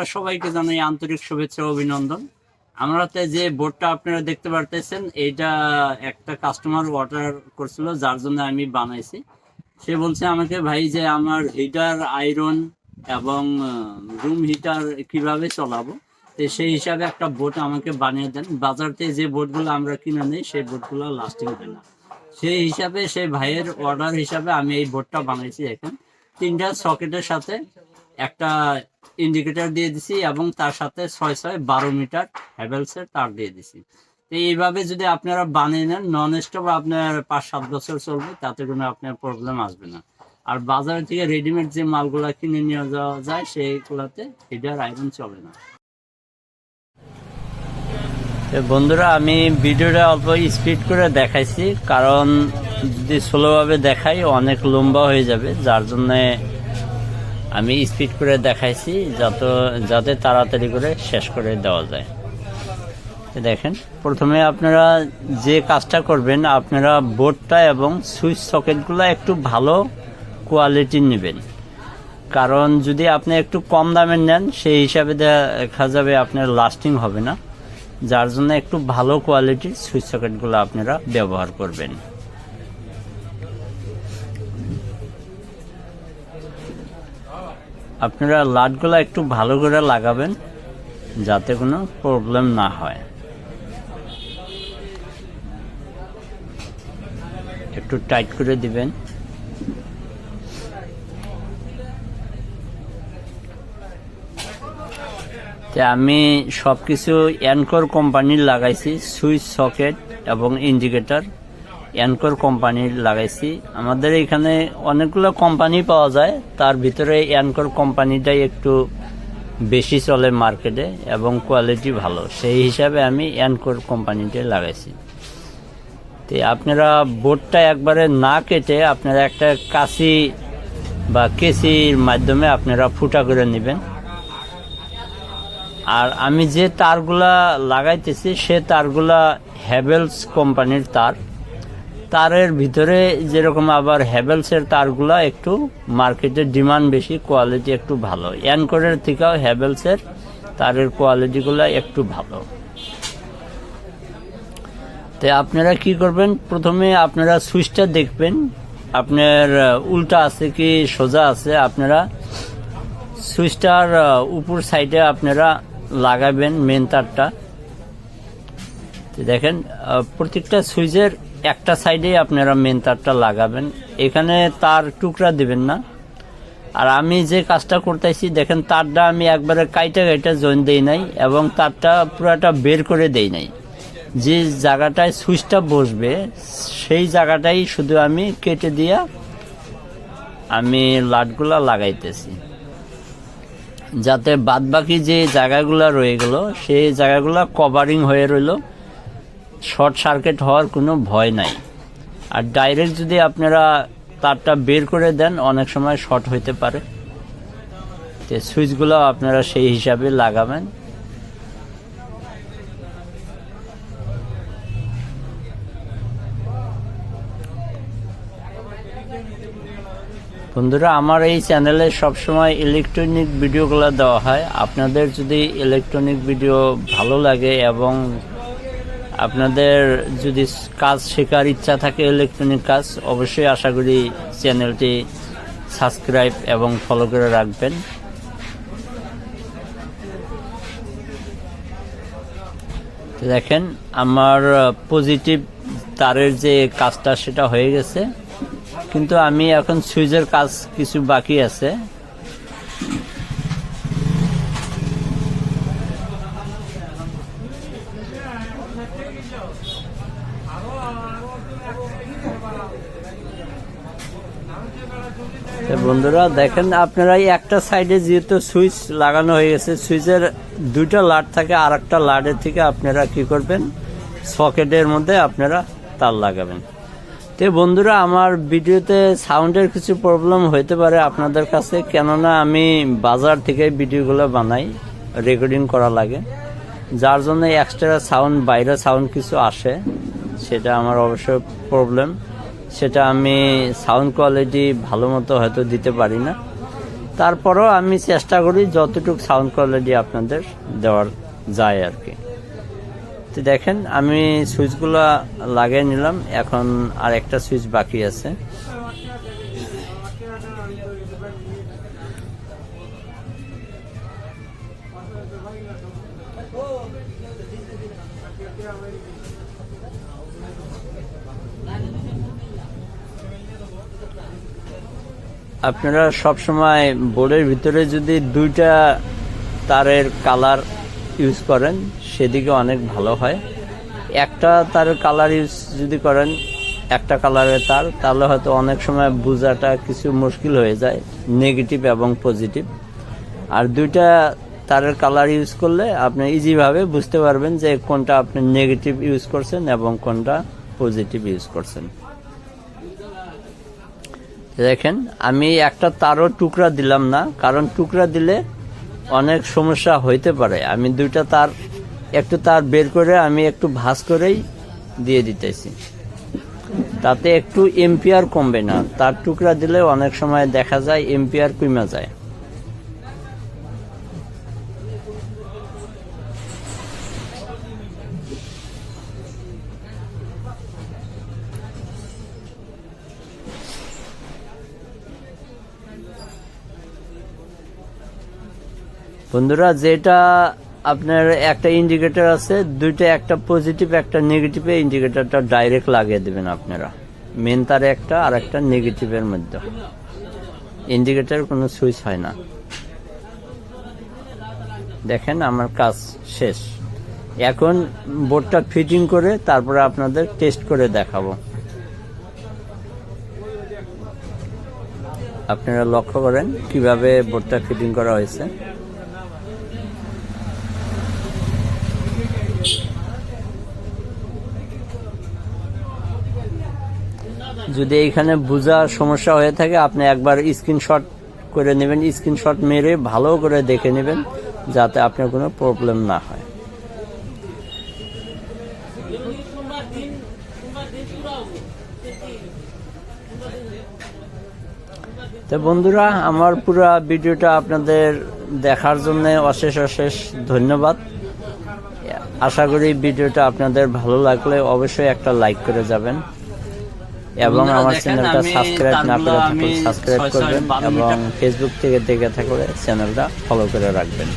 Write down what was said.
দর্শকরা সবাইকে জানাই আন্তরিক শুভেচ্ছা ও অভিনন্দন। আমরাতে যে বোর্ডটা আপনারা দেখতে পারতেছেন, এটা একটা কাস্টমার অর্ডার করছিল, যার জন্য আমি বানাইছি। সে বলছে আমাকে, ভাই যে আমার হিটার আয়রন এবং রুম হিটার কিভাবে চলাবো, তো সেই হিসাবে একটা বোর্ড আমাকে বানিয়ে দেন। বাজার থেকে যে বোর্ডগুলো আমরা কিনে নিই সেই বোর্ডগুলো লাস্টিং হয় না। সেই হিসাবে সেই ভাইয়ের অর্ডার হিসাবে আমি এই বোর্ডটা বানাইছি। এখন 3টা সকেটের সাথে একটা ইন্ডিকেটর দিয়ে দিছি এবং তার সাথে 6-6-12 মিটার হ্যাভেলসের তার দিয়ে দিছি। তো এইভাবে যদি আপনারা বানিয়ে নেন, নন স্টপ আপনার 5-7 বছর চলবে, তাতে কোনো আপনার প্রবলেম আসবে না। আর বাজার থেকে রেডিমেড যে মালগুলা কিনে নিয়ে যাওয়া যায়, সেইগুলাতে হিটার আয়রন চলে না। বন্ধুরা, আমি ভিডিওটা অল্প স্পিড করে দেখাইছি, কারণ যদি স্লোভাবে দেখাই অনেক লম্বা হয়ে যাবে, যার জন্য আমি স্পিড করে দেখাইছি যাতে তাড়াতাড়ি করে শেষ করে দেওয়া যায়। দেখেন, প্রথমে আপনারা যে কাজটা করবেন, আপনারা বোর্ডটা এবং সুইচ সকেটগুলো একটু ভালো কোয়ালিটির নেবেন। কারণ যদি আপনি একটু কম দামের নেন, সেই হিসাবে দেখা যাবে আপনার লাস্টিং হবে না। যার জন্য একটু ভালো কোয়ালিটির সুইচ সকেটগুলো আপনারা ব্যবহার করবেন। আপনারা লাটগুলো একটু ভালো করে লাগাবেন, যাতে কোনো প্রবলেম না হয়। একটু টাইট করে দিবেন। আমি সবকিছু অ্যানকর কোম্পানির লাগাইছি, সুইচ সকেট এবং ইন্ডিকেটর অ্যানকর কোম্পানির লাগাইছি। আমাদের এখানে অনেকগুলো কোম্পানি পাওয়া যায়, তার ভিতরে অ্যানকর কোম্পানিটাই একটু বেশি চলে মার্কেটে এবং কোয়ালিটি ভালো, সেই হিসাবে আমি অ্যানকর কোম্পানিটাই লাগাইছি। তো আপনারা বোর্ডটা একবারে না কেটে আপনারা একটা কাঁচি বা কেসির মাধ্যমে আপনারা ফুটা করে নেবেন। আর আমি যে তারগুলা লাগাইতেছি সে তারগুলা হ্যাভেলস কোম্পানির তারের ভিতরে যেরকম আবার হ্যাভেলসের তারগুলা একটু মার্কেটের ডিমান্ড বেশি, কোয়ালিটি একটু ভালো। অ্যানকরের থেকেও হ্যাভেলসের তারের কোয়ালিটিগুলো একটু ভালো। তো আপনারা কি করবেন, প্রথমে আপনারা সুইচটা দেখবেন আপনার উল্টা আছে কি সোজা আছে। আপনারা সুইচটার উপর সাইডে আপনারা লাগাবেন মেন তারটা। দেখেন, প্রত্যেকটা সুইচের একটা সাইডে আপনারা মেন তারটা লাগাবেন, এখানে তার টুকরা দিবেন না। আর আমি যে কাজটা করতেছি, দেখেন তারটা আমি একবারে কাইটা জয়েন দেই নাই এবং তারটা পুরাটা বের করে দেই নাই। যে জায়গাটায় সুইচটা বসবে সেই জায়গাটাই শুধু আমি কেটে দিয়া আমি লাটগুলা লাগাইতেছি, যাতে বাদবাকি যে জায়গাগুলো রয়ে গেল সেই জায়গাগুলো কভারিং হয়ে রইল, শর্ট সার্কিট হওয়ার কোনো ভয় নাই। আর ডাইরেক্ট যদি আপনারা তারটা বের করে দেন, অনেক সময় শর্ট হইতে পারে। তো সুইচগুলো আপনারা সেই হিসাবে লাগাবেন। বন্ধুরা, আমার এই চ্যানেলে সবসময় ইলেকট্রনিক ভিডিওগুলো দেওয়া হয়। আপনাদের যদি ইলেকট্রনিক ভিডিও ভালো লাগে এবং আপনাদের যদি কাজ শেখার ইচ্ছা থাকে ইলেকট্রনিক কাজ, অবশ্যই আশা করি চ্যানেলটি সাবস্ক্রাইব এবং ফলো করে রাখবেন। দেখেন, আমার পজিটিভ তারের যে কাজটা সেটা হয়ে গেছে, কিন্তু আমি এখন সুইচের কাজ কিছু বাকি আছে। বন্ধুরা দেখেন, আপনারা একটা সাইডে যেহেতু সুইচ লাগানো হয়ে গেছে, সুইচের 2টা লাট থাকে, আর একটা লাটের থেকে আপনারা কি করবেন, সকেটের মধ্যে আপনারা তার লাগাবেন। তো বন্ধুরা, আমার ভিডিওতে সাউন্ডের কিছু প্রবলেম হইতে পারে আপনাদের কাছে, কেননা আমি বাজার থেকে ভিডিওগুলো বানাই, রেকর্ডিং করা লাগে, যার জন্য এক্সট্রা সাউন্ড, বাইরে সাউন্ড কিছু আসে, সেটা আমার অবশ্য প্রবলেম। সেটা আমি সাউন্ড কোয়ালিটি ভালো মতো হয়তো দিতে পারি না। তারপরও আমি চেষ্টা করি যতটুকু সাউন্ড কোয়ালিটি আপনাদের দেওয়ার যায় আর কি। তো দেখেন আমি সুইচগুলো লাগিয়ে নিলাম, এখন আর একটা সুইচ বাকি আছে। আপনারা সবসময় বোর্ডের ভিতরে যদি দুইটা তারের কালার ইউজ করেন সেদিকে অনেক ভালো হয়। একটা তারের কালার ইউজ যদি করেন, একটা কালারের তার, তাহলে হয়তো অনেক সময় বোঝাটা কিছু মুশকিল হয়ে যায়, নেগেটিভ এবং পজিটিভ। আর দুইটা তারের কালার ইউজ করলে আপনি ইজিভাবে বুঝতে পারবেন যে কোনটা আপনি নেগেটিভ ইউজ করছেন এবং কোনটা পজিটিভ ইউজ করছেন। দেখেন আমি একটা তারও টুকরা দিলাম না, কারণ টুকরা দিলে অনেক সমস্যা হইতে পারে। আমি দুইটা তার, একটু তার বের করে আমি একটু ভাঁজ করেই দিয়ে দিতেছি, তাতে একটু এম্পিয়ার কমবে না। তার টুকরা দিলে অনেক সময় দেখা যায় এম্পিয়ার কমে যায়। বন্ধুরা, যেটা আপনার একটা ইন্ডিকেটর আছে, দুইটা, একটা পজিটিভ একটা নেগেটিভে ইন্ডিকেটরটা ডাইরেক্ট লাগিয়ে দেবেন আপনারা। মেন তারে একটা আর একটা নেগেটিভের মধ্যে, ইন্ডিকেটর কোনো সুইচ হয় না। দেখেন আমার কাজ শেষ। এখন বোর্ডটা ফিটিং করে তারপরে আপনাদের টেস্ট করে দেখাবো। আপনারা লক্ষ্য করেন কিভাবে বোর্ডটা ফিটিং করা হয়েছে। যদি এইখানে বোঝার সমস্যা হয়ে থাকে, আপনি একবার স্ক্রিনশট করে নেবেন, স্ক্রিনশট মেরে ভালো করে দেখে নেবেন যাতে আপনার কোনো প্রবলেম না হয়। তো বন্ধুরা, আমার পুরো ভিডিওটা আপনাদের দেখার জন্য অশেষ অশেষ ধন্যবাদ। আশা করি ভিডিওটা আপনাদের ভালো লাগলে অবশ্যই একটা লাইক করে যাবেন এবং আমার চ্যানেলটা সাবস্ক্রাইব না করে থাকলে সাবস্ক্রাইব করবেন এবং ফেসবুক থেকে দেখে থাকলে চ্যানেলটা ফলো করে রাখবেন।